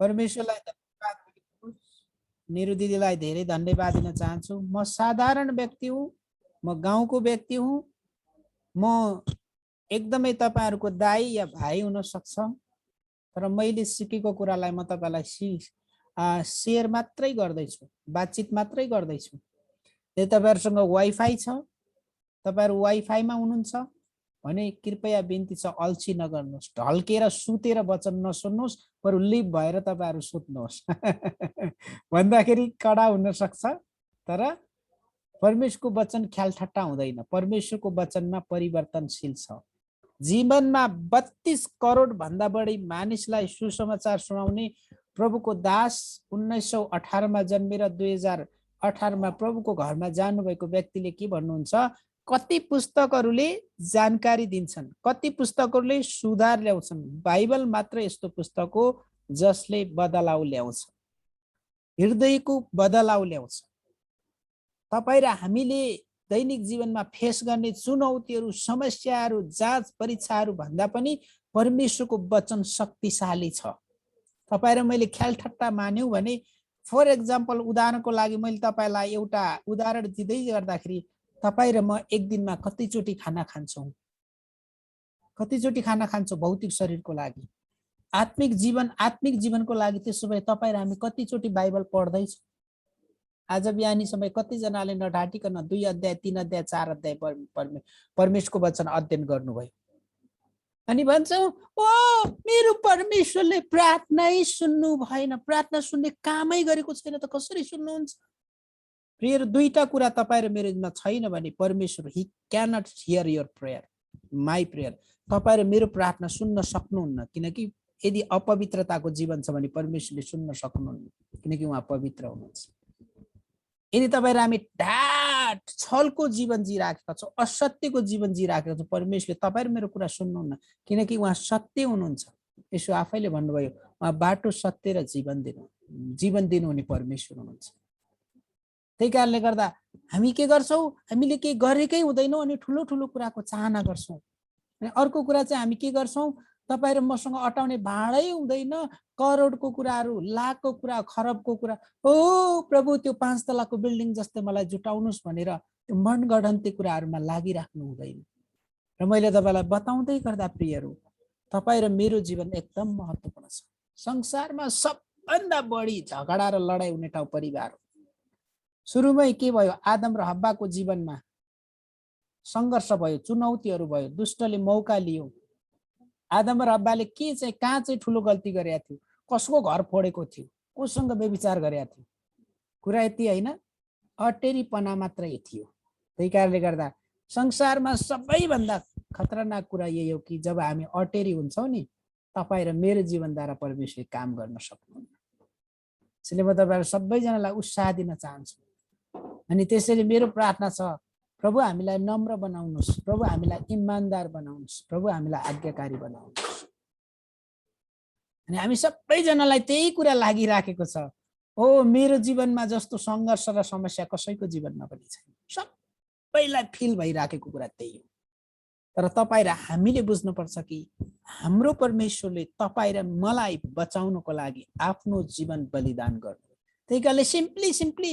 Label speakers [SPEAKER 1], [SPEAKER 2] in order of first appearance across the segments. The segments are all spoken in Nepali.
[SPEAKER 1] परमेश्वरलाई धन्यवाद दिनुहोस्। निरु दिदीलाई धेरै धन्यवाद दिन चाहन्छु। म साधारण व्यक्ति हुँ, म गाउँको व्यक्ति हुँ, म एकदमै तपाईहरुको दाइ या भाइ हुन सक्छ, तर मैले सिकेको कुरालाई म तपाईलाई शेयर मात्रै गर्दैछु, बातचित मात्रै गर्दैछु। यदि तपाईहरुसँग वाइफाई छ, तपाईहरु वाइफाईमा हुनुहुन्छ भने कृपया बिन्ती छ अल्छी नगर्नुहोस्, ढल्केर सुतेर वचन नसुन्नुहोस्, बरु लिभ भएर तपाईहरु सुत्नुहोस्। भन्दाखेरि कडा हुन सक्छ, तर परमेश्वरको वचन ख्यालठट्टा हुँदैन। परमेश्वरको वचनमा परिवर्तनशील छ। जीवनमा 32 करोड भन्दा बढी मानिसलाई सुसमाचार सुनाउने प्रभुको दास 1918 मा जन्मेर 2018 मा प्रभुको घरमा जानुभएको व्यक्तिले के भन्नुहुन्छ, कति पुस्तकहरूले जानकारी दिन्छन्, कति पुस्तकहरूले सुधार ल्याउँछन्, बाइबल मात्र यस्तो पुस्तक हो जसले बदलाउ ल्याउँछ, हृदयको बदलाउ ल्याउँछ। तपाई र हामीले दैनिक जीवनमा फेस गर्ने चुनौतीहरू, समस्याहरू, जाँच परीक्षाहरू भन्दा पनि परमेश्वरको वचन शक्तिशाली छ। तपाई र मैले ख्यालठट्टा मान्यौ भने, फर एक्जाम्पल उदाहरणको लागि मैले तपाईलाई एउटा उदाहरण दिँदै गर्दाखेरि, तपाई र म एक दिनमा कतिचोटी खाना खान्छौं, कतिचोटी खाना खान्छौं भौतिक शरीरको लागि, आत्मिक जीवनको लागि। त्यसो भए तपाई र हामी कतिचोटी बाइबल पढ्दैछौं? आज बिहानी समय कतिजनाले नढाटिकन 2 अध्याय 3 अध्याय 4 अध्याय परमेश्वरको वचन अध्ययन गर्नुभयो। अनि भन्छौ, ओ मेरो परमेश्वरले प्रार्थनै सुन्नु भएन, प्रार्थना सुन्ने कामै गरेको छैन त कसरी सुन्नुहुन्छ? प्रियहरू, दुईटा कुरा तपाई र मेरो जिम्मा छैन भने परमेश्वर ही cannot hear your prayer, my prayer. तपाई र मेरो प्रार्थना सुन्न सक्नुहुन्न, किनकि यदि अपवित्रताको जीवन छ भने परमेश्वरले सुन्न सक्नुहुन्न, किनकि उहाँ पवित्र हुनुहुन्छ। यदि तपाई र हामी ढाट छलको जीवन जिराखेका छौं, असत्यको जीवन जिराखेका छौं, परमेश्वरले तपाई र मेरो कुरा सुन्नुहुन्न, किनकि उहाँ सत्य हुनुहुन्छ। यसो आफैले भन्नुभयो, उहाँ बाटो, सत्य र जीवन दिनुहुने परमेश्वर हुनुहुन्छ। त्यही कारणले गर्दा हामी के गर्छौं, हामीले के गरेकै हुँदैनौं अनि ठुलो ठुलो कुराको चाहना गर्छौं। अनि अर्को कुरा चाहिँ हामी के गर्छौं, तपाई र मसँग अटाउने भाँडै हुँदैन, करोडको कुराहरू, लाखको कुरा, खरबको कुरा, ओ प्रभु त्यो 5 तलाको बिल्डिङ जस्तै मलाई जुटाउनुस् भनेर त्यो मनगढन्ती कुराहरूमा लागिराख्नु हुँदैन। र मैले तपाईलाई बताउँदै गर्दा प्रियहरू, तपाई र मेरो जीवन एकदम महत्त्वपूर्ण छ। संसारमा सबभन्दा बढी झगडा र लडाई हुने ठाउँ परिवार हो। सुरुमै के भयो, आदम र हव्वाको जीवनमा संघर्ष भयो, चुनौतीहरू भयो, दुष्टले मौका लियो। आदम र हव्वाले कहाँ चाहिँ ठुलो गल्ती गरेका थियो, कसको घर फोडेको थियो, कोसँग व्यभिचार गरेका थियो, कुरा यति हैन, अटेरीपना मात्रै थियो। त्यही कारणले गर्दा संसारमा सबैभन्दा खतरनाक कुरा यही हो कि जब हामी अटेरी हुन्छौं नि, तपाई र मेरो जीवनद्वारा परमेश्वरले काम गर्न सक्नुहुन्न। त्यसैले म तपाईहरु सबैजनालाई उत्साह दिन चाहन्छु। अनि त्यसैले मेरो प्रार्थना छ, प्रभु हामीलाई नम्र बनाउनुस्, प्रभु हामीलाई इमानदार बनाउनुस्, प्रभु हामीलाई आज्ञाकारी बनाउनुस्। अनि हामी सबैजनालाई त्यही कुरा लागिराखेको छ। ओ मेरो जीवनमा जस्तो संघर्ष र समस्या कसैको जीवनमा पनि छैन, सबैलाई फिल भइराखेको कुरा त्यही हो। तर तपाई र हामीले बुझ्नुपर्छ कि हाम्रो परमेश्वरले तपाई र मलाई बचाउनको लागि आफ्नो जीवन बलिदान गर्नु। त्यही कारणले सिम्पली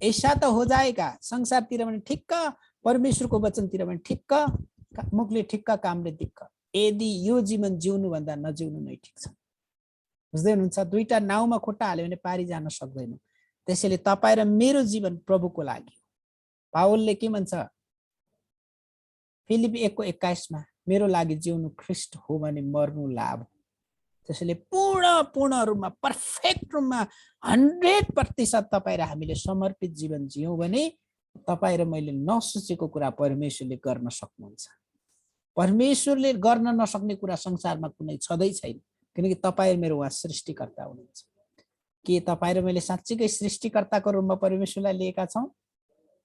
[SPEAKER 1] ऐसा त हो जाएगा, संसारतिर पनि ठिक्क, परमेश्वरको वचनतिर पनि ठिक्क, मुखले ठिक्क, कामले दिक्क। यदि यो जीवन जिउनु भन्दा नजिउनु नै ठिक छ। बुझ्दै हुनुहुन्छ? दुईटा नाउमा खुट्टा हाल्यो भने पारी जान सक्दैन। त्यसैले तपाई र मेरो जीवन प्रभुको लागि। पावलले के भन्छ फिलिपी 1:21 मा, मेरो लागि जिउनु ख्रीष्ट हो भने मर्नु लाभ। त्यसैले पूर्ण रूपमा, पर्फेक्ट रूपमा 100% तपाई र हामीले समर्पित जीवन जियौं भने तपाई र मैले नसोचेको कुरा परमेश्वरले गर्न सक्नुहुन्छ। परमेश्वरले गर्न नसक्ने कुरा संसारमा कुनै छँदै छैन, किनकि तपाई मेरो उहाँ सृष्टिकर्ता हुनुहुन्छ। के तपाई र मैले साच्चै सृष्टिकर्ताको रूपमा परमेश्वरलाई लिएका छौं?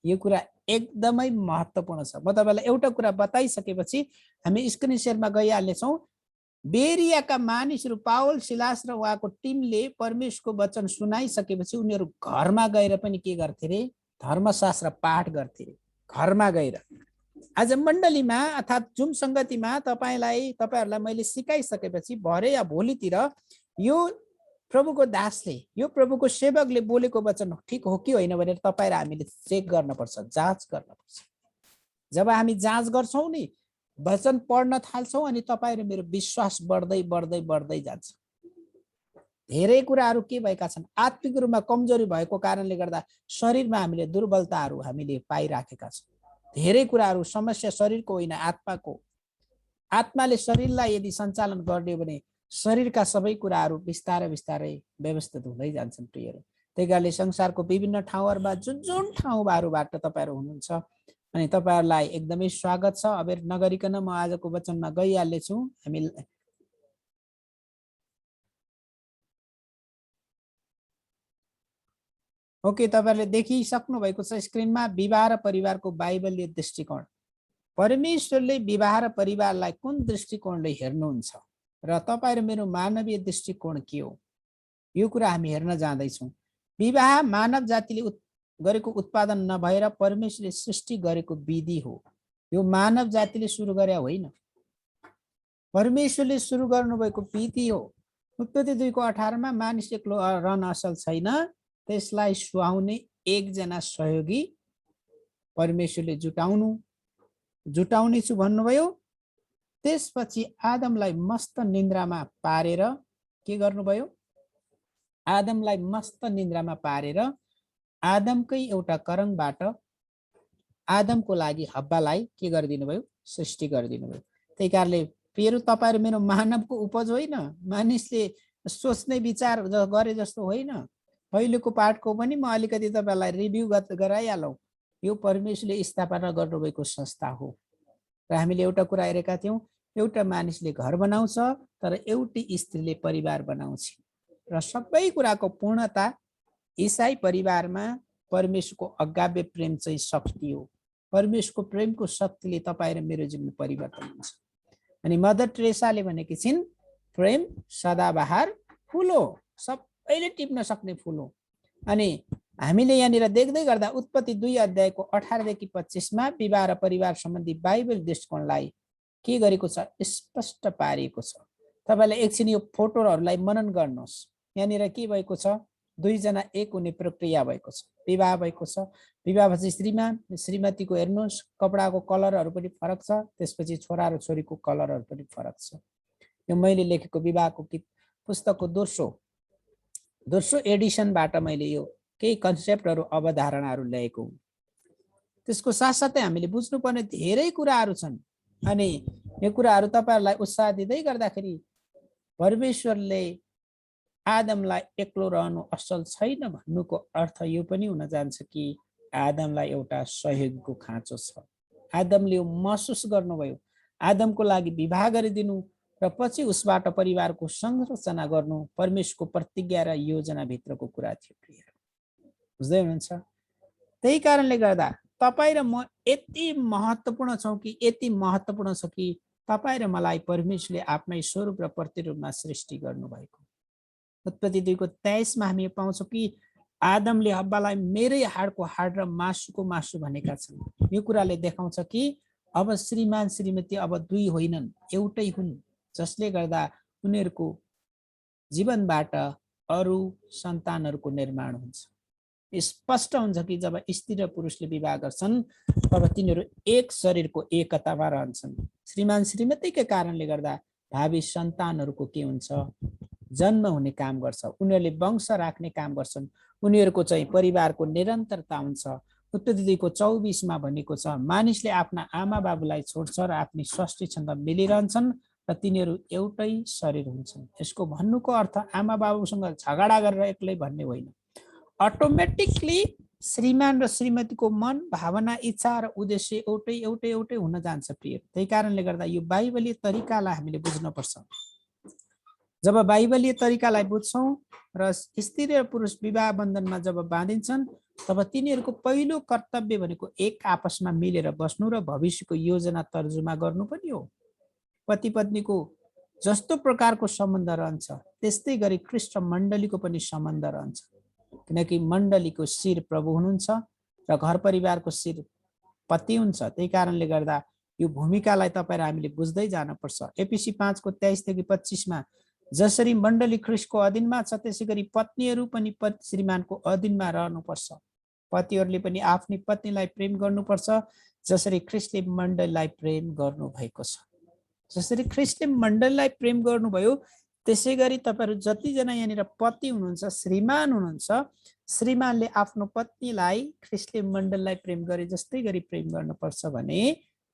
[SPEAKER 1] यो कुरा एकदमै महत्त्वपूर्ण छ। म तपाईलाई एउटा कुरा बताइसकेपछि हामी स्क्रिन शेयरमा गइहाल्ने छौं। बेरियाका मानिसहरू पावल, सिलास र उहाँको टिमले परमेश्वरको वचन सुनाइसकेपछि उनीहरू घरमा गएर पनि के गर्थे रे? धर्मशास्त्र पाठ गर्थे घरमा गएर। आज मण्डलीमा अर्थात् जुम संगतिमा तपाईहरुलाई मैले सिकाइसकेपछि भरे या भोलितिर यो प्रभुको दासले यो प्रभुको सेवकले बोलेको वचन ठिक हो कि होइन भनेर तपाईँ र हामीले चेक गर्नुपर्छ, जाँच गर्नुपर्छ। जब हामी जाँच गर्छौँ नि, वचन पढ्न थाल्छौँ अनि तपाईँ र मेरो विश्वास बढ्दै बढ्दै बढ्दै जान्छ। धेरै कुराहरू के भएका छन्, आत्मिक रूपमा कमजोरी भएको कारणले गर्दा शरीरमा हामीले दुर्बलताहरू हामीले पाइराखेका छौँ। धेरै कुराहरू समस्या शरीरको होइन, आत्माको। आत्माले शरीरलाई यदि सञ्चालन गर्ने हो भने शरीरका सबै कुराहरू बिस्तारै बिस्तारै व्यवस्थित हुँदै जान्छन् प्रियहरू। त्यही कारणले संसारको विभिन्न ठाउँहरूमा जुन जुन ठाउँहरूबाट तपाईँहरू हुनुहुन्छ अनि तपाईँहरूलाई एकदमै स्वागत छ। अबेर नगरिकन म आजको वचनमा गइहाल्नेछु। हामी ओके, तपाईँहरूले देखिसक्नु भएको छ स्क्रिनमा विवाह र परिवारको बाइबलीय दृष्टिकोण। परमेश्वरले विवाह र परिवारलाई कुन दृष्टिकोणले हेर्नुहुन्छ र तपाईँ र मेरो मानवीय दृष्टिकोण के हो, यो कुरा हामी हेर्न जाँदैछौँ। विवाह मानव जातिले गरेको उत्पादन नभएर परमेश्वरले सृष्टि गरेको विधि हो। यो मानव जातिले सुरु गरे होइन, परमेश्वरले सुरु गर्नुभएको विधि हो। उत्पत्ति 2:18 मा मानिस एक्लो रहन असल छैन, त्यसलाई सुहाउने एकजना सहयोगी परमेश्वरले जुटाउने छु भन्नुभयो। त्यसपछि आदमलाई मस्त निन्द्रामा पारेर के गर्नुभयो, आदमलाई मस्त निन्द्रामा पारेर आदमकै एउटा करङबाट आदमको लागि हब्बालाई के गरिदिनु भयो, सृष्टि गरिदिनु भयो। त्यही कारणले फेरि तपाईहरु मेरो मानवको उपज होइन, मानिसले सोच्ने विचार गरे जस्तो होइन। पहिलेको पाठको पनि म अलिकति तपाईलाई रिभ्यू गराइहालौं। यो परमेश्वरले स्थापना गर्नुभएको संस्था हो र हामीले एउटा कुरा हेरेका थियौं, एउटा मानिसले घर बनाउँछ तर एउटी स्त्रीले परिवार बनाउँछ र सबै कुराको पूर्णता ईसाई परिवारमा परमेश्वरको अगाब्य प्रेम चाहिँ शक्ति हो। परमेश्वरको प्रेमको शक्तिले तपाईं र मेरो जीवन परिवर्तन हुन्छ। अनि मदर टेरेसाले भनेकी छिन् प्रेम सदाबहार फूल हो, सबैले टिप्न सक्ने फूल हो। अनि हामीले यहाँनिर देख्दै गर्दा उत्पत्ति 2:18 देखि 25 मा विवाह र परिवार सम्बन्धी बाइबल दृष्टिकोणलाई के गरेको छ, स्पष्ट पारिएको छ। तपाईले एकछिन यो फोटोहरुलाई मनन गर्नुहोस्। यहाँनिर के भएको छ, दुईजना एक हुने प्रक्रिया भएको छ, विवाह भएको छ। विवाहपछि श्रीमान श्रीमतीको हेर्नुहोस्, कपडाको कलरहरु पनि फरक छ, त्यसपछि छोरा र छोरीको कलरहरु पनि फरक छ। यो मैले लेखेको विवाहको पुस्तकको दोस्रो एडिसनबाट मैले यो केही कन्सेप्टहरु अवधारणाहरु ल्याएको हुँ। त्यसको साथसाथै हामीले बुझ्नुपर्ने धेरै कुराहरु छन्। अनि यो कुराहरु तपाईहरुलाई उत्साह दिँदै गर्दाखेरि परमेश्वरले आदमलाई एक्लो रहनु असल छैन भन्नुको अर्थ यो पनि हुन जान्छ कि आदमलाई एउटा सहयोगको खाँचो छ। आदमले महसुस गर्नुभयो, आदमको लागि विवाह गरिदिनु र पछि उसबाट परिवारको संरचना गर्नु परमेश्वरको प्रतिज्ञा र योजना भित्रको कुरा थियो। बुझ्दै हुनुहुन्छ? त्यही कारणले गर्दा तपाई र म यति महत्त्वपूर्ण छौं कि यति महत्त्वपूर्ण छ कि तपाई र मलाई परमेश्वरले आफ्नै स्वरूप र प्रतिरूपमा सृष्टि गर्नुभएको। उत्पत्ति 2:23 मा हामी पाउँछौं कि आदमले हब्बालाई मेरै हाडको हाड र मासुको मासु भनेका छन्। यो कुराले देखाउँछ कि अब श्रीमान श्रीमती अब दुई होइनन्, एउटै हुन्, जसले गर्दा उनीहरुको जीवनबाट अरु सन्तानहरुको निर्माण हुन्छ। स्पष्ट हुन्छ कि जब स्त्री र पुरुषले विवाह गर्छन् तब तिनीहरु एक शरीरको एकतामा रहन्छन्। श्रीमान श्रीमतीकै कारणले गर्दा भावी सन्तानहरुको के हुन्छ, जन्म हुने काम गर्छ, उनीहरुले वंश राख्ने काम गर्छन्, उनीहरुको चाहिँ परिवारको निरन्तरता हुन्छ। उत्पत्ति 2:24 मा भनेको छ, मानिसले आफ्ना आमा बाबुलाई छोड्छ र आफ्नी स्वास्नीसँग मिलिरहन्छन् र तिनीहरु एउटै शरीर हुन्छन्। यसको भन्नुको अर्थ आमा बाबुसँग झगडा गरेर एक्लै भन्ने होइन। अटोमेटिकली श्रीमान र श्रीमतीको मन, भावना, इच्छा र उद्देश्य एउटै हुन जान्छ प्रिय। त्यही कारणले गर्दा यो बाइबलीय तरिकालाई हामीले बुझ्न पर्छ। जब बाइबलीय तरिकालाई बुझ्छौं र स्त्री र पुरुष विवाह बन्धनमा जब बाँधिन्छन् तब तिनीहरुको पहिलो कर्तव्य भनेको एक आपसमा मिलेर बस्नु र भविष्यको योजना तर्जुमा गर्नु पनि हो। पति पत्नीको जस्तो प्रकारको सम्बन्ध रहन्छ त्यस्तै गरी ख्रीष्ट मण्डलीको पनि सम्बन्ध रहन्छ, किनकि मण्डलीको शिर प्रभु हुनुहुन्छ र घर परिवारको शिर पति हुन्छ। त्यही कारणले गर्दा यो भूमिकालाई तपाईं र हामीले बुझ्दै जानुपर्छ। एफिसी 5:23 देखि 25 मा जसरी मण्डली ख्रीष्टको अधीनमा छ त्यसैगरी पत्नीहरू पनि श्रीमानको अधीनमा रहनुपर्छ। पतिहरूले पनि आफ्नी पत्नीलाई प्रेम गर्नुपर्छ जसरी ख्रीष्टले मण्डलीलाई प्रेम गर्नु भएको छ। जसरी ख्रीष्टले मण्डलीलाई प्रेम गर्नुभयो त्यसैगरी तपाईहरु जतिजना यहाँनिर पति हुनुहुन्छ, श्रीमान हुनुहुन्छ, श्रीमानले आफ्नो पत्नीलाई ख्रीष्टले मण्डलीलाई प्रेम गरे जस्तै गरी प्रेम गर्नुपर्छ भने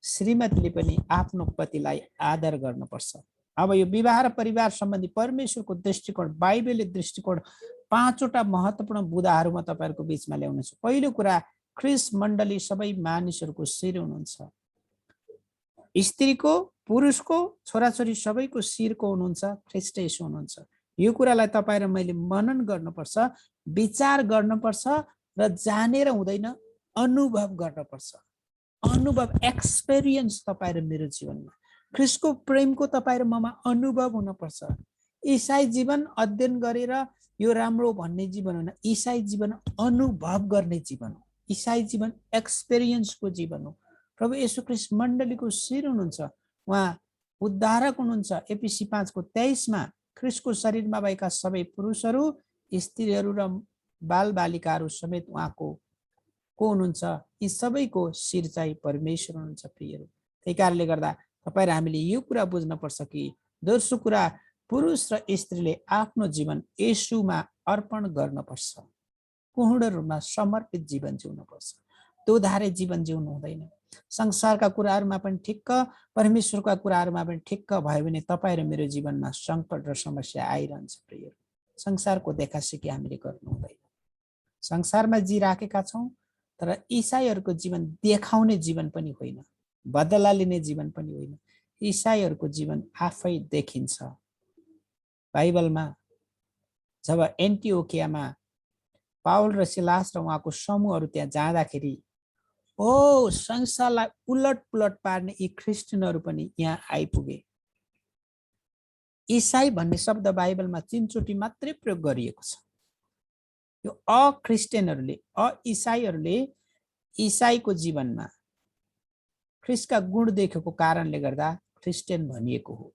[SPEAKER 1] श्रीमतीले पनि आफ्नो पतिलाई आदर गर्नुपर्छ। अब यो विवाह र परिवार सम्बन्धी परमेश्वरको दृष्टिकोण, बाइबलले दृष्टिकोण 5 वटा महत्त्वपूर्ण बुदाहरू म तपाईहरुको बीचमा ल्याउनेछु। पहिलो कुरा, ख्रीष्ट मण्डली सबै मानिसहरूको शिर हुनुहुन्छ। स्त्रीको, पुरुषको, छोराछोरी सबैको शिरको हुनुहुन्छ ख्रीष्ट येशू हुनुहुन्छ। यो कुरालाई तपाई र मैले मनन गर्नुपर्छ, विचार गर्नुपर्छ र जानेर हुँदैन, अनुभव गर्नुपर्छ। अनुभव, एक्सपिरियन्स तपाई र मेरो जीवनमा ख्रीष्टको प्रेमको तपाई र ममा अनुभव हुनुपर्छ। ईसाई जीवन अध्ययन गरेर यो राम्रो भन्ने जीवन होइन, ईसाई जीवन अनुभव गर्ने जीवन हो। ईसाई जीवन एक्सपिरियन्सको जीवन हो। प्रभु येशू ख्रीष्ट मण्डलीको शिर हुनुहुन्छ, उहाँ उद्धारक हुनुहुन्छ। एफिसी 5:23 मा ख्रीष्टको शरीरमा भएका सबै पुरुषहरू, स्त्रीहरू र बालबालिकाहरू समेत उहाँको को हुनुहुन्छ? यी सबैको शिर चाहिँ परमेश्वर हुनुहुन्छ प्रियहरू। त्यही कारणले गर्दा तपाईं र हामीले यो कुरा बुझ्न पर्छ कि दोस्रो कुरा, पुरुष र स्त्रीले आफ्नो जीवन येशूमा अर्पण गर्नुपर्छ। पूर्ण रूपमा समर्पित जीवन जिउनुपर्छ। दोधारे जीवन जिउनु हुँदैन। संसारका कुराहरुमा पनि ठिक्क, परमेश्वरका कुराहरुमा पनि ठिक्क भयो भने तपाईं र मेरो जीवनमा संकट र समस्या आइरहन्छ प्रियहरू। संसारको देखासेखी हामीले गर्नु हुँदैन। संसारमा जिराखेका छौं, तर ईसाईहरुको जीवन देखाउने जीवन पनि होइन, बदला लिने जीवन पनि होइन। ईसाईहरुको जीवन आफै देखिन्छ। बाइबलमा जब एन्टिओकियामा पाउल र सिलास र उहाँको समूहहरू त्यहाँ जाँदाखेरि संसारलाई उलट-पुलट पार्ने यी क्रिस्चियनहरू पनि यहाँ आइपुगे। ईसाई भन्ने शब्द बाइबलमा 3 चोटी मात्रै प्रयोग गरिएको छ। यो अक्रिस्चियनहरूले, अईसाईहरूले ईसाईको जीवनमा ख्रीष्टका गुण देखेको कारणले गर्दा क्रिस्चियन भनिएको हो।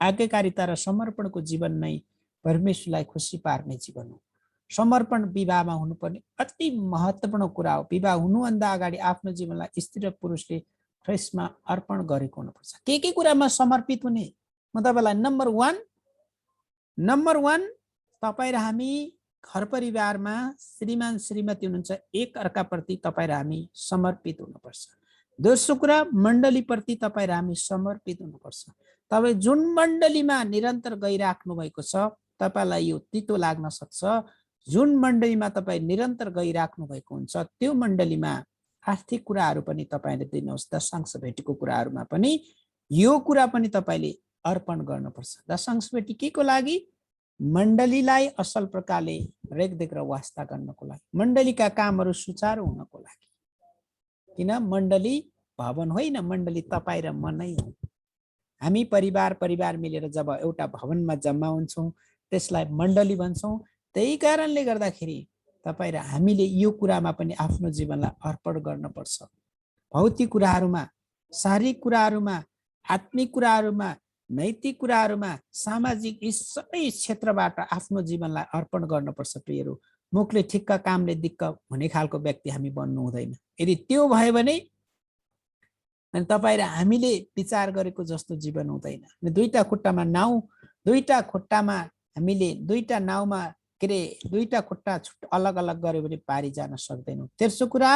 [SPEAKER 1] आज्ञाकारिता र समर्पणको जीवन नै परमेश्वरलाई खुसी पार्ने जीवन हो। समर्पण विवाहमा हुनुपर्ने अति महत्त्वपूर्ण कुरा हो। विवाह हुनुभन्दा अगाडि आफ्नो जीवनलाई स्त्री र पुरुषले ख्रीष्टमा अर्पण गरेको हुनुपर्छ। के कुरामा समर्पित हुने? म तपाईलाई नम्बर 1 तपाईं र हामी घर परिवारमा श्रीमान श्रीमती हुनुहुन्छ, एक अर्काप्रति तपाईं र हामी समर्पित हुनुपर्छ। दोस्रो कुरा, मण्डली प्रति तपाईं र हामी समर्पित हुनुपर्छ। तपाईं जुन मण्डलीमा निरन्तर गइराख्नु भएको छ, तपाईलाई यो तितो लाग्न सक्छ। जुन मण्डलीमा तपाईं निरन्तर गइराख्नु भएको हुन्छ त्यो मण्डलीमा आर्थिक कुराहरू पनि तपाईले दिनुहोस्। दशांश भेटीको कुराहरूमा पनि यो कुरा पनि तपाईले अर्पण गर्नुपर्छ। दशांश भेटी केको लागि? मण्डलीलाई असल प्रकारले रेखदेख र वास्ता गर्नको लागि, मण्डलीका कामहरू सुचारू हुनको लागि। किन मण्डली भवन होइन, मण्डली तपाईं र म नै हो। हामी परिवार मिलेर जब एउटा भवनमा जम्मा हुन्छौं त्यसलाई मण्डली भन्छौं। त्यही कारणले गर्दाखेरि तपाईं र हामीले यो कुरामा पनि आफ्नो जीवनलाई अर्पण गर्नुपर्छ। भौतिक कुराहरूमा, शारीरिक कुराहरूमा, आत्मिक कुराहरूमा, नैतिक कुराहरूमा, सामाजिक यी सबै क्षेत्रबाट आफ्नो जीवनलाई अर्पण गर्नुपर्छ प्रियहरू। मुखले ठिक्क कामले दिक्क हुने खालको व्यक्ति हामी बन्नु हुँदैन। यदि त्यो भयो भने अनि तपाईं र हामीले विचार गरेको जस्तो जीवन हुँदैन। दुईटा खुट्टामा नाउ, दुईटा खुट्टामा हामीले दुईटा नाउमा दुईटा खुट्टा अलग अलग गर्यो भने पारी जान सक्दैनौं। तेस्रो कुरा,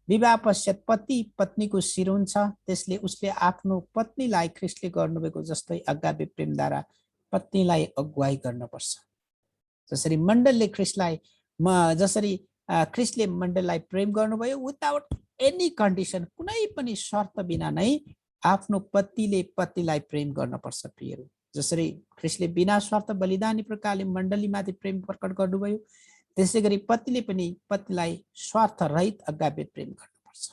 [SPEAKER 1] विवाह पश्चात पति पत्नीको शिर हुन्छ। त्यसले उसले आफ्नो पत्नीलाई ख्रीष्टले गर्नुभएको जस्तै अगापे प्रेमद्वारा पत्नीलाई अगुवाई गर्नुपर्छ। जसरी मण्डलले ख्रीष्टलाई जसरी ख्रीष्टले मण्डललाई प्रेम गर्नुभयो विदाउट एनी कन्डिसन, कुनै पनि शर्त बिना नै आफ्नो पतिले पत्नीलाई प्रेम गर्नुपर्छ प्रियहरू। जसरी ख्रीष्टले बिना स्वार्थ बलिदानी प्रकारले मण्डलीमाथि प्रेम प्रकट गर्नुभयो, त्यसैगरी पतिले पनि पत्नीलाई स्वार्थ रहित अगापे प्रेम गर्नुपर्छ।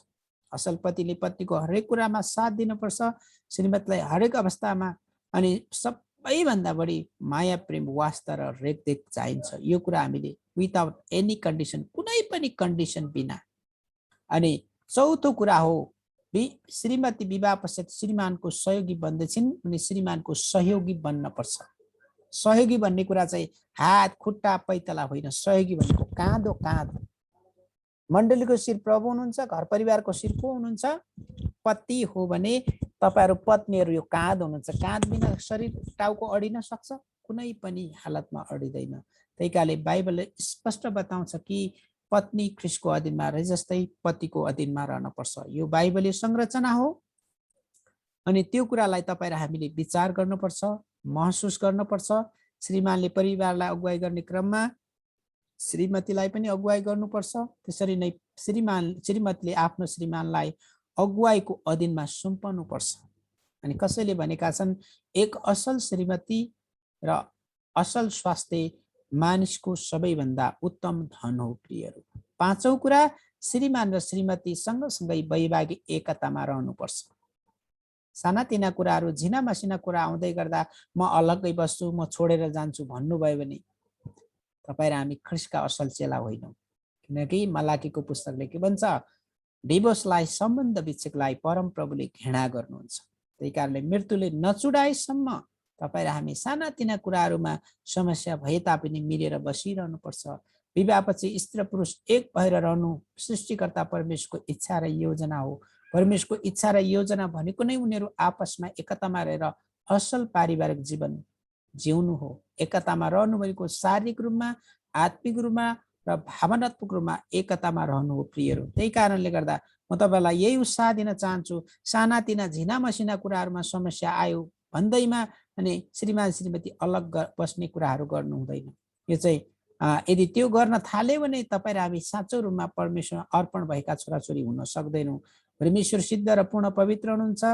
[SPEAKER 1] असल पतिले पत्नीको हरेक कुरामा साथ दिनुपर्छ, श्रीमतीलाई हरेक अवस्थामा, अनि सबैभन्दा बढी माया प्रेम वास्ता र रेखदेख चाहिन्छ। यो कुरा हामीले विदाउट एनी कन्डिसन, कुनै पनि कन्डिसन बिना। अनि चौथो कुरा हो, श्रीमती विवाह पश्चात श्रीमानको सहयोगी बन्दछिन् अनि श्रीमानको सहयोगी बन्न पर्छ। सहयोगी भन्ने कुरा चाहिँ हात खुट्टा पैतला होइन, सहयोगी भनेको काँधो काँध। मण्डलीको शिर प्रभु हुनुहुन्छ, घर परिवारको शिर को हुनुहुन्छ? पति हो भने तपाईहरु पत्नीहरु यो काँध हुनुहुन्छ। काँध बिना शरीर टाउको अडिन सक्छ? कुनै पनि हालतमा अडिदैन। त्यही कारणले बाइबलले स्पष्ट बताउँछ कि पत्नी ख्रीष्टको अधीनमा रहे जस्तै पतिको अधीनमा रहन पर्छ। यो बाइबलीय संरचना हो अनि त्यो कुरालाई तपाईं र हामीले विचार गर्नुपर्छ, महसुस गर्नुपर्छ। श्रीमानले परिवारलाई अगुवाई गर्ने क्रममा श्रीमतीलाई पनि अगुवाई गर्नुपर्छ। त्यसरी नै श्रीमतीले आफ्नो श्रीमानलाई अगुवाईको अधीनमा सुम्पनुपर्छ। अनि कसैले भनेका छन् एक असल श्रीमती र असल स्वास्थ्य मानिसको सबैभन्दा उत्तम धन हो। प्रियहरू, पाँचौं कुरा श्रीमान र श्रीमती सँगसँगै वैवाहिक एकतामा रहनुपर्छ। सानातिना कुराहरू झिना मसिना कुरा आउँदै गर्दा म अलग्गै बस्छु, म छोडेर जान्छु भन्नुभयो भने तपाईं र हामी ख्रीष्टका असल चेला होइनौं। किनकि मलाकीको पुस्तकले के भन्छ? डिभोर्सलाई, सम्बन्ध विच्छेदलाई परम प्रभुले घृणा गर्नुहुन्छ। त्यही कारणले मृत्युले नचुडाएसम्म तपाईं र हामी सानातिना कुराहरूमा समस्या भए तापनि मिलेर बसिरहनुपर्छ। विवाहपछि स्त्री र पुरुष एक भएर रहनु सृष्टिकर्ता परमेश्वरको इच्छा र योजना हो। परमेश्वरको इच्छा र योजना भनेको नै उनीहरू आपसमा एकतामा रहेर असल पारिवारिक जीवन जिउनु हो। एकतामा रहनु भनेको शारीरिक रूपमा, आत्मिक रूपमा र भावनात्मक रूपमा एकतामा रहनु हो। प्रियहरू, त्यही कारणले गर्दा म तपाईलाई यही उत्साह दिन चाहन्छु। सानातिना झिना मसिना कुराहरूमा समस्या आयो भन्दैमा अनि श्रीमान श्रीमती अलग बस्ने कुराहरू गर्नु हुँदैन। यो चाहिँ यदि त्यो गर्न थाल्यो भने तपाईं र हामी साँचो रूपमा परमेश्वरमा अर्पण भएका छोराछोरी हुन सक्दैनौँ। परमेश्वर सिद्ध र पूर्ण पवित्र हुनुहुन्छ।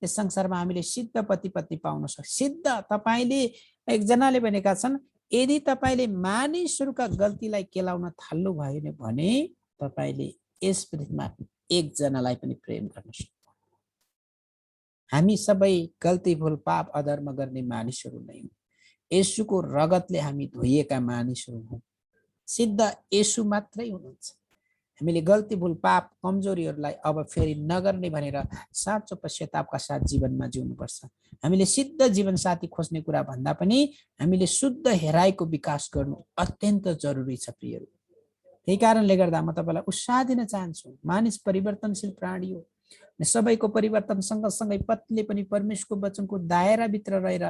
[SPEAKER 1] यस संसारमा हामीले सिद्ध पति पत्नी पाउन सक्छ। सिद्ध तपाईले एकजनाले भनेका छन् यदि तपाईले मानिसहरूका गल्तीलाई केलाउन थाल्नु भयो भने तपाईले यस पृथ्वीमा एकजनालाई पनि प्रेम गर्न सक्नु। हामी सबै गल्ती भुल पाप अधर्म गर्ने मानिसहरू नै हौं। येशूको रगतले हामी धोइएका मानिसहरू हौं। सिद्ध येशू मात्रै हुनुहुन्छ। हामीले गल्ती भुल पाप कमजोरीहरूलाई अब फेरि नगर्ने भनेर साँचो पश्चातापका साथ जीवनमा जिउनुपर्छ। हामीले सिद्ध जीवनसाथी खोज्ने कुरा भन्दा पनि हामीले शुद्ध हेराइको विकास गर्नु अत्यन्त जरुरी छ। प्रियहरू, त्यही कारणले गर्दा म तपाईलाई उत्साह दिन चाहन्छु। मानिस परिवर्तनशील प्राणी हो। सबैको परिवर्तन सँगसँगै पत्नीले पनि परमेश्वरको वचनको दायराभित्र रहेर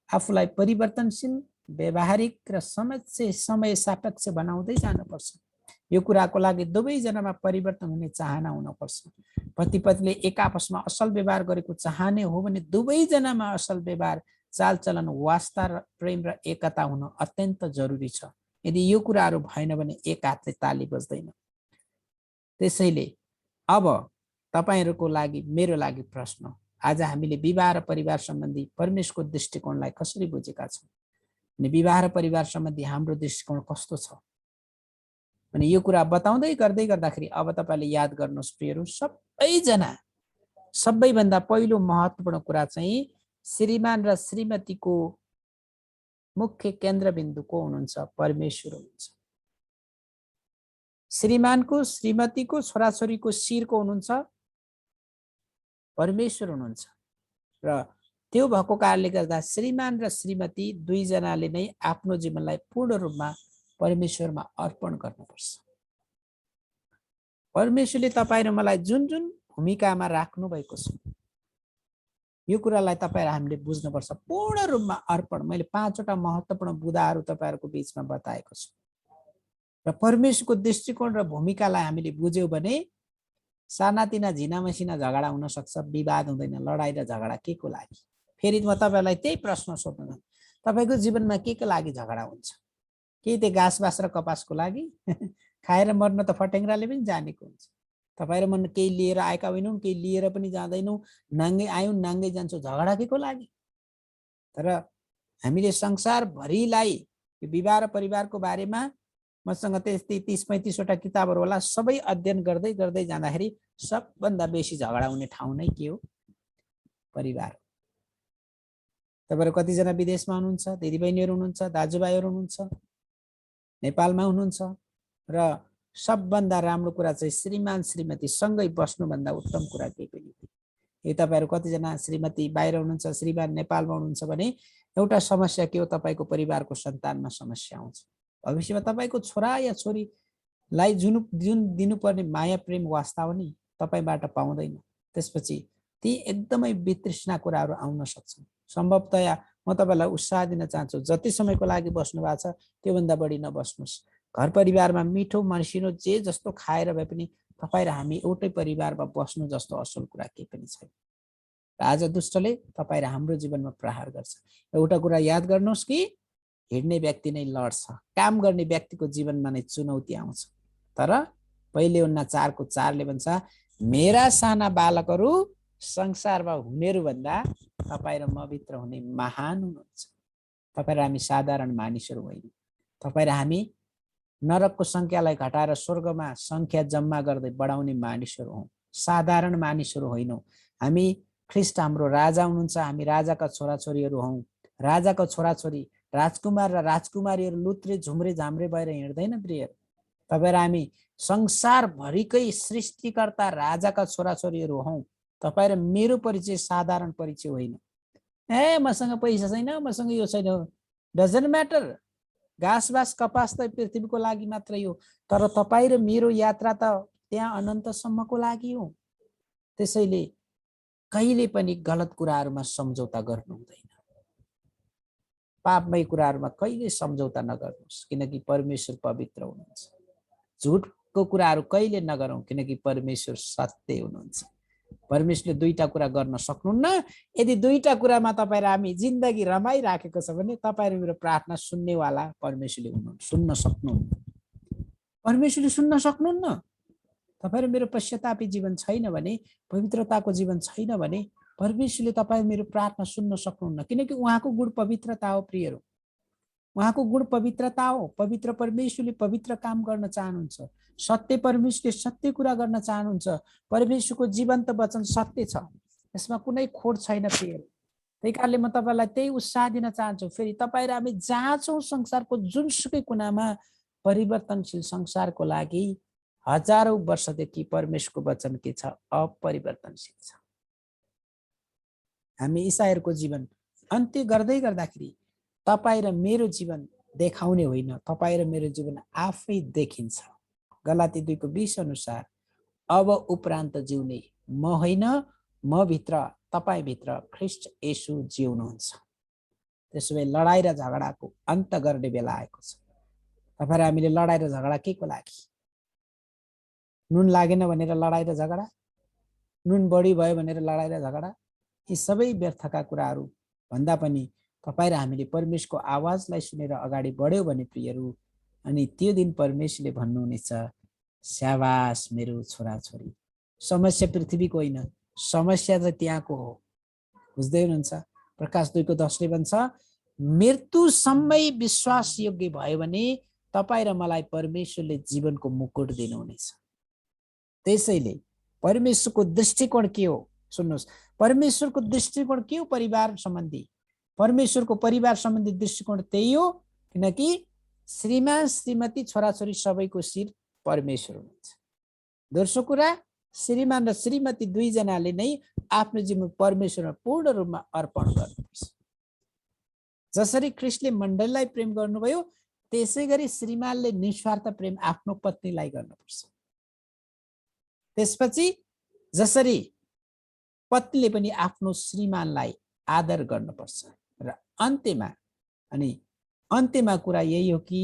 [SPEAKER 1] आफूलाई परिवर्तनशील, व्यवहारिक र समय सापेक्ष बनाउँदै जानुपर्छ। यो कुराको लागि दुवैजनामा परिवर्तन हुने चाहना हुनुपर्छ। पति पत्नीले एक आपसमा असल व्यवहार गरेको चाहने हो भने दुवैजनामा असल व्यवहार, चालचलन, वास्ता र प्रेम र एकता हुन अत्यन्त जरुरी छ। यदि यो कुराहरू भएन भने एक हातले ताली बज्दैन। त्यसैले अब तपाईहरुको लागि मेरो लागि प्रश्न, आज हामीले विवाह र परिवार सम्बन्धी परमेश्वरको दृष्टिकोणलाई कसरी बुझेका छौं? अनि विवाह र परिवार सम्बन्धी हाम्रो दृष्टिकोण कस्तो छ? अनि यो कुरा बताउँदै गर्दाखेरि अब तपाईले याद गर्नुहोस् प्रियहरू, सबैभन्दा पहिलो महत्त्वपूर्ण कुरा चाहिँ श्रीमान र श्रीमतीको मुख्य केन्द्रबिन्दु को हुनुहुन्छ? परमेश्वर हुनुहुन्छ। श्रीमानको, श्रीमतीको, छोराछोरीको शिर को हुनुहुन्छ? परमेश्वर हुनुहुन्छ। र त्यो भएको कारणले गर्दा श्रीमान र श्रीमती दुईजनाले नै आफ्नो जीवनलाई पूर्ण रूपमा परमेश्वरमा अर्पण गर्नुपर्छ। परमेश्वरले तपाईँ र मलाई जुन जुन भूमिकामा राख्नु भएको छ यो कुरालाई तपाईँ र हामीले बुझ्नुपर्छ। पूर्ण रूपमा अर्पण। मैले 5 वटा महत्त्वपूर्ण बुदाहरू तपाईहरुको बीचमा बताएको छु। र परमेश्वरको दृष्टिकोण र भूमिकालाई हामीले बुझ्यौं भने सानातिना झिना मसिना झगडा हुन सक्छ, विवाद हुँदैन। लडाई र झगडा के को लागि? फेरि म तपाईहरुलाई त्यही प्रश्न सोध्न चाहन्छु, तपाईको जीवनमा के को लागि झगडा हुन्छ? के त्यो घाँस बास र कपासको लागि? खाएर मर्न त फटेङ्ग्राले पनि जानेको हुन्छ। तपाईहरु मन केही लिएर आएका होइनौ, केही लिएर पनि जाँदैनौ, नाङ्गे आयौ नाङ्गे जान्छौ, झगडा के को लागि? तर हामीले संसार भरिलाई यो विवाह र परिवारको बारेमा मसँग त्यस्तै 30-35 वटा किताबहरु होला, सबै अध्ययन गर्दै जाँदाखेरि सबभन्दा बेसी झगडा हुने ठाउँ नै के हो? परिवार। तपाईहरु कतिजना विदेशमा हुनुहुन्छ, दिदीबहिनीहरु हुनुहुन्छ, दाजुभाइहरु हुनुहुन्छ, नेपालमा हुनुहुन्छ र सबभन्दा राम्रो कुरा चाहिँ श्रीमान श्रीमती सँगै बस्नुभन्दा उत्तम कुरा केही पनि होइन। यो तपाईहरु कतिजना श्रीमती बाहिर हुनुहुन्छ, श्रीमान नेपालमा हुनुहुन्छ भने एउटा समस्या के हो, तपाईको परिवारको सन्तानमा समस्या आउँछ। भविष्यमा तपाईको छोरा या छोरीलाई जुन दिनुपर्ने माया प्रेम वास्ता हो नि तपाईबाट पाउँदैन। त्यसपछि ती एकदमै वितृष्णा कुराहरू आउन सक्छन्। सम्भवतया म तपाईलाई उत्साह दिन चाहन्छु, जति समयको लागि बस्नु भएको छ त्योभन्दा बढी नबस्नुस्। घर परिवारमा मिठो मसिनो जे जस्तो खाएर भए पनि तपाई र हामी एउटै परिवारमा बस्नु जस्तो असल कुरा केही पनि छैन। आज दुष्टले तपाई र हाम्रो जीवनमा प्रहार गर्छ। एउटा कुरा याद गर्नुहोस् कि हिड्ने व्यक्ति नै लड्छ, काम गर्ने व्यक्तिको जीवनमा नै चुनौती आउँछ। तर पहिले 4:4 भन्छ, मेरा साना बालकहरू संसारमा हुनेहरू भन्दा तपाई र म भित्र हुने महान हुनुहुन्छ। तपाई र हामी साधारण मानिसहरू होइन। तपाई र हामी नरकको संख्यालाई घटाएर स्वर्गमा संख्या जम्मा गर्दै बढाउने मानिसहरू हौं, साधारण मानिसहरू होइनौं। हामी ख्रीष्ट हाम्रो राजा हुनुहुन्छ, हामी राजाका छोराछोरीहरू हौं। राजाका छोराछोरी, राजकुमार र राजकुमारीहरू लुत्रे झुम्रे झाम्रे भएर हिँड्दैन प्रिय। तपाईं र हामी संसारभरिकै सृष्टिकर्ता राजाका छोराछोरीहरू हौं। तपाईं र मेरो परिचय साधारण परिचय होइन। मसँग पैसा छैन, मसँग यो छैन, डजन्ट म्याटर। घाँस बास कपास त पृथ्वीको लागि मात्रै हो, तर तपाईं र मेरो यात्रा त त्यहाँ अनन्तसम्मको लागि हो। त्यसैले कहिले पनि गलत कुराहरूमा सम्झौता गर्नु हुँदैन। पापमय कुराहरूमा कहिले सम्झौता नगर्नुहोस्, किनकि परमेश्वर पवित्र हुनुहुन्छ। झुटको कुराहरू कहिले नगरौँ, किनकि परमेश्वर सत्य हुनुहुन्छ। परमेश्वरले दुईटा कुरा गर्न सक्नुहुन्न। यदि दुईटा कुरामा तपाईं र हामी जिन्दगी रमाइराखेको छ भने तपाईं र मेरो प्रार्थना सुन्नेवाला परमेश्वरले हुनुहुन्छ, सुन्न सक्नुहुन्न। परमेश्वरले सुन्न सक्नुहुन्न। तपाईं र मेरो पश्चातापी जीवन छैन भने, पवित्रताको जीवन छैन भने परमेश्वरले तपाईं मेरो प्रार्थना सुन्न सक्नुहुन्न, किनकि उहाँको गुण पवित्रता हो प्रियहरू। उहाँको गुण पवित्रता हो। पवित्र परमेश्वरले पवित्र काम गर्न चाहनुहुन्छ। सत्य परमेश्वरले सत्य कुरा गर्न चाहनुहुन्छ। परमेश्वरको जीवन्त वचन सत्य छ, यसमा कुनै खोट छैन प्रियहरू। त्यही कारणले म तपाईलाई त्यही उत्साह दिन चाहन्छु। फेरि तपाईं र हामी जहाँ छौँ संसारको जुनसुकै कुनामा, परिवर्तनशील संसारको लागि हजारौं वर्षदेखि परमेश्वरको वचन के छ? अपरिवर्तनशील छ। हामी ईसाईहरूको जीवन अन्त्य गर्दै गर्दाखेरि तपाईं र मेरो जीवन देखाउने होइन, तपाईं र मेरो जीवन आफै देखिन्छ। गलाती 2:20 अनुसार अब उपरान्त जिउने म होइन, म भित्र, तपाईं भित्र ख्रीष्ट येशू जिउनुहुन्छ। त्यसोभए लडाई र झगडाको अन्त गर्ने बेला आएको छ। तपाईं र हामीले लडाई र झगडा के को लागि? नुन लागेन भनेर लडाई र झगडा, नुन बढी भयो भनेर लडाई र झगडा, यी सबै व्यर्थका कुराहरू भन्दा पनि तपाईं र हामीले परमेश्वरको आवाजलाई सुनेर अगाडि बढ्यौं भने प्रियहरू, अनि त्यो दिन परमेश्वरले भन्नुहुनेछ, स्याबास मेरो छोराछोरी। समस्या पृथ्वीको होइन, समस्या चाहिँ त्यहाँको हो। बुझ्दै हुनुहुन्छ? प्रकाश 2:10 भन्छ, मृत्युसम्मै विश्वास योग्य भयो भने तपाईं र मलाई परमेश्वरले जीवनको मुकुट दिनुहुनेछ। त्यसैले परमेश्वरको दृष्टिकोण के हो? सुन्नुहोस्, परमेश्वरको दृष्टिकोण के हो परिवार सम्बन्धी? परमेश्वरको परिवार सम्बन्धी दृष्टिकोण त्यही हो, किनकि श्रीमान श्रीमती छोराछोरी सबैको शिर परमेश्वर हुनुहुन्छ। दोस्रो कुरा, श्रीमान र श्रीमती दुईजनाले नै आफ्नो जीवन परमेश्वरमा पूर्ण रूपमा अर्पण गर्नुपर्छ। जसरी ख्रीष्टले मण्डलीलाई प्रेम गर्नुभयो, त्यसै गरी श्रीमानले निस्वार्थ प्रेम आफ्नो पत्नीलाई गर्नुपर्छ। त्यसपछि जसरी पत्नीले पनि आफ्नो श्रीमानलाई आदर गर्नुपर्छ। र अन्त्यमा कुरा यही हो कि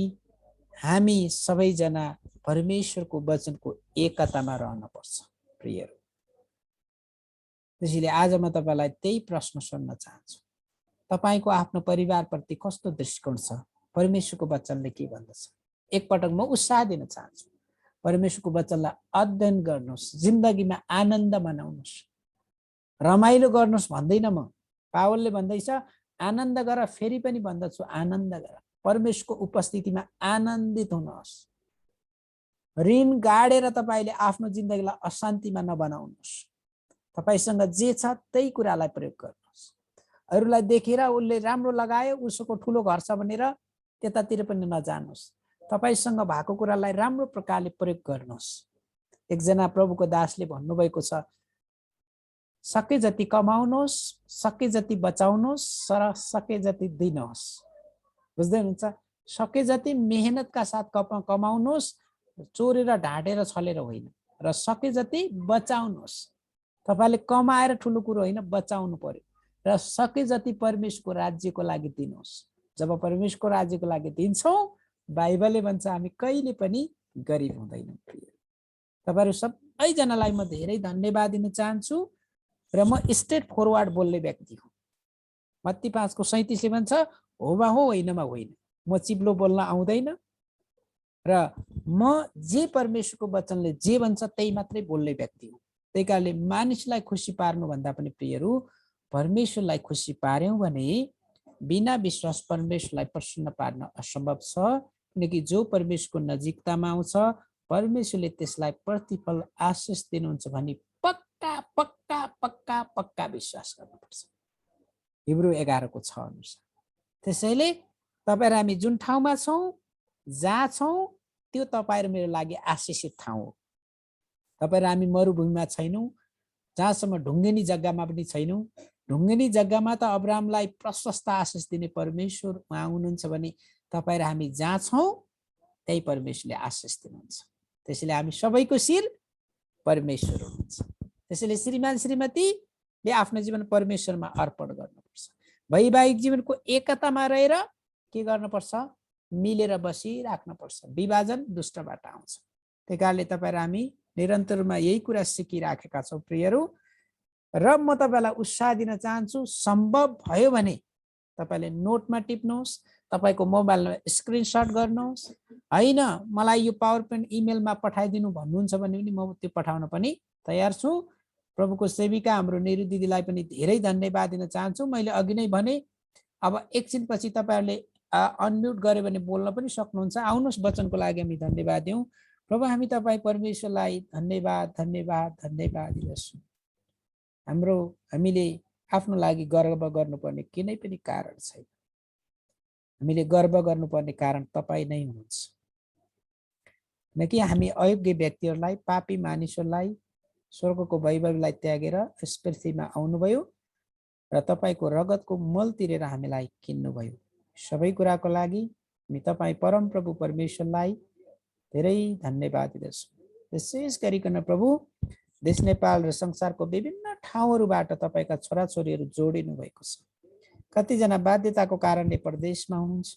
[SPEAKER 1] हामी सबैजना परमेश्वरको वचनको एकतामा रहनुपर्छ प्रियहरू। त्यसैले आज म तपाईलाई त्यही प्रश्न सोध्न चाहन्छु, तपाईको आफ्नो परिवारप्रति कस्तो दृष्टिकोण छ? परमेश्वरको वचनले के भन्दछ? एकपटक म उत्साह दिन चाहन्छु, परमेश्वरको वचनलाई अध्ययन गर्नुहोस्, जिन्दगीमा आनन्द मनाउनुहोस्, रमाइलो गर्नुहोस् भन्दैन म। पावलले भन्दैछ आनन्द गर, फेरि पनि भन्दछु आनन्द गर। परमेश्वरको उपस्थितिमा आनन्दित हुनुहोस्। ऋण गाडेर तपाईले आफ्नो जिन्दगीलाई अशान्तिमा नबनाउनुहोस्। तपाईसँग जे छ त्यही कुरालाई प्रयोग गर्नुहोस्। अरूलाई देखेर उसले राम्रो लगायो, उसको ठुलो घर छ भनेर त्यतातिर पनि नजानुहोस्। तपाईसँग भएको कुरालाई राम्रो प्रकारले प्रयोग गर्नुहोस्। एकजना प्रभुको दासले भन्नुभएको छ, सके जति कमाउनुहोस्, सके जति बचाउनुहोस्, र सके जति दिनुहोस्। बुझ्दै हुनुहुन्छ? सके जति मेहनतका साथ कमाउनुहोस्, चोरेर ढाँटेर छलेर होइन, र सके जति बचाउनुहोस्। तपाईले कमाएर ठुलो कुरो होइन, बचाउनु पर्यो। र सके जति परमेश्वरको राज्यको लागि दिनुहोस्। जब परमेश्वरको राज्यको लागि दिन्छौँ, बाइबलले भन्छ हामी कहिले पनि गरिब हुँदैनौँ। तपाईहरु सबैजनालाई म धेरै धन्यवाद दिन चाहन्छु र म स्ट्रेट फरवर्ड बोल्ने व्यक्ति हुँ। मत्ती 5:37 भन्छ होमा हो होइनमा होइन। म चिप्लो बोल्न आउँदैन र म जे परमेश्वरको वचनले जे भन्छ त्यही मात्रै बोल्ने व्यक्ति हुँ। त्यही कारणले मानिसलाई खुसी पार्नु भन्दा पनि प्रियहरू, परमेश्वरलाई खुसी पार्यौं भने बिना विश्वास परमेश्वरलाई प्रसन्न पार्न असम्भव छ। किनकि जो परमेश्वरको नजिकतामा आउँछ, परमेश्वरले त्यसलाई प्रतिफल आशिष दिनुहुन्छ भनी पक्का पक्का पक्का पक्का विश्वास गर्नुपर्छ। हिब्रू 11:6 अनुसार। त्यसैले तपाईहरु हामी जुन ठाउँमा छौं, जहाँ छौं, त्यो तपाईहरु मेरो लागि आशिषित ठाउँ हो। तपाईहरु हामी मरुभूमिमा छैनौं, जहाँसम्म ढुङ्गेनी जग्गामा पनि छैनौं। ढुङ्गेनी जग्गामा त अब्राहमलाई प्रशस्त आशिष दिने परमेश्वर उहाँ हुनुहुन्छ भने तपाईहरु हामी जहाँ छौं त्यही परमेश्वरले आशिष दिनुहुन्छ। त्यसैले हामी सबैको शिर परमेश्वर हुनुहुन्छ। त्यसैले श्रीमान श्रीमतीले आफ्नो जीवन परमेश्वरमा अर्पण गर्नुपर्छ। वैवाहिक जीवनको एकतामा रहेर के गर्नुपर्छ? मिलेर बसिराख्नुपर्छ। विभाजन दुष्टबाट आउँछ। त्यही कारणले तपाईहरु हामी निरन्तरमा यही कुरा सिकिराखेका छौं प्रियहरू। र म तपाईलाई उत्साह दिन चाहन्छु, सम्भव भयो भने तपाईले नोटमा टिप्नुहोस्, तपाईको मोबाइलमा स्क्रिनशट गर्नुहोस्। हैन मलाई यो पावर पोइन्ट इमेलमा पठाइदिनु भन्नुहुन्छ भने पनि म त्यो पठाउन पनि तयार छु। प्रभुको सेविका हाम्रो निरु दिदीलाई पनि धेरै धन्यवाद दिन चाहन्छु। मैले अघि नै भने अब एकछिनपछि तपाईहरुले अनम्युट गरे भने बोल्न पनि सक्नुहुन्छ। आउनुहोस् वचनको लागि हामी धन्यवाद दिउँ। प्रभु हामी तपाईँ परमेश्वरलाई धन्यवाद धन्यवाद धन्यवाद दिन्छौँ। हामीले आफ्नो लागि गर्व गर्नुपर्ने कुनै पनि कारण छैन। हामीले गर्व गर्नुपर्ने कारण तपाईँ नै हुनुहुन्छ। किनकि हामी अयोग्य व्यक्तिहरूलाई, पापी मानिसहरूलाई स्वर्गको वैभवलाई त्यागेर यस पृथ्वीमा आउनुभयो र तपाईको रगतको मोल तिरेर हामीलाई किन्नुभयो। सबै कुराको लागि हामी तपाईँ परम प्रभु परमेश्वरलाई धेरै धन्यवाद दिन्छौँ। विशेष गरिकन प्रभु देश नेपाल र संसारको विभिन्न ठाउँहरूबाट तपाईका छोराछोरीहरू जोडिनु भएको छ। कतिजना बाध्यताको कारणले परदेशमा हुनुहुन्छ,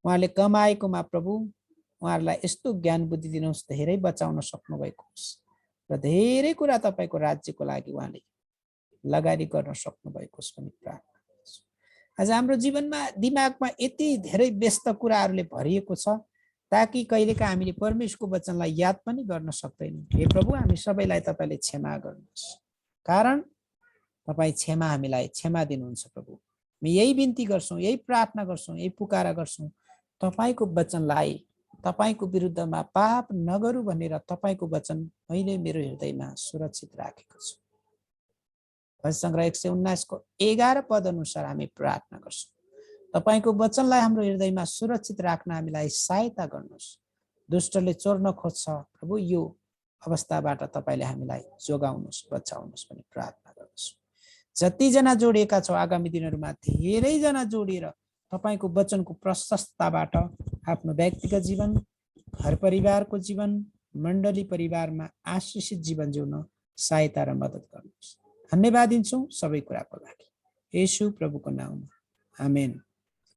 [SPEAKER 1] उहाँले कमाएकोमा प्रभु उहाँहरूलाई यस्तो ज्ञान बुद्धि दिनुहोस्, धेरै बचाउन सक्नु भएको होस् र धेरै कुरा तपाईको राज्यको लागि उहाँले लगानी गर्न सक्नु भएको होस् भन्ने प्रार्थना गर्छु। आज हाम्रो जीवनमा दिमागमा यति धेरै व्यस्त कुराहरूले भरिएको छ ताकि कहिलेका हामीले परमेश्वरको वचनलाई याद पनि गर्न सक्दैनौँ। हे प्रभु हामी सबैलाई तपाईले क्षमा गर्नुहोस्, कारण तपाईँ क्षमा हामीलाई क्षमा दिनुहुन्छ। प्रभु हामी यही बिन्ती गर्छौँ, यही प्रार्थना गर्छौँ, यही पुकारा गर्छौँ, तपाईको वचनलाई तपाईको विरुद्धमा पाप नगरौँ भनेर तपाईको वचन मैले मेरो हृदयमा सुरक्षित राखेको छु। भजन संग्रह 119:11 पद अनुसार हामी प्रार्थना गर्छौँ, तपाईको वचनलाई हाम्रो हृदयमा सुरक्षित राख्न हामीलाई सहायता गर्नुहोस्। दुष्टले चोर्न खोज्छ प्रभु, यो अवस्थाबाट तपाईले हामीलाई जोगाउनुहोस्, बचाउनुहोस् भनी प्रार्थना गर्दछु। जतिजना जोडिएका छौँ आगामी दिनहरूमा धेरैजना जोडिएर तपाईको वचनको प्रशस्तताबाट आफ्नो व्यक्तिगत जीवन, घर परिवारको जीवन, मण्डली परिवारमा आशिषित जीवन जिउन सहायता र मद्दत गर्नुहोस्। धन्यवाद दिन्छौँ सबै कुराको लागि, येशू प्रभुको नाममा, आमेन।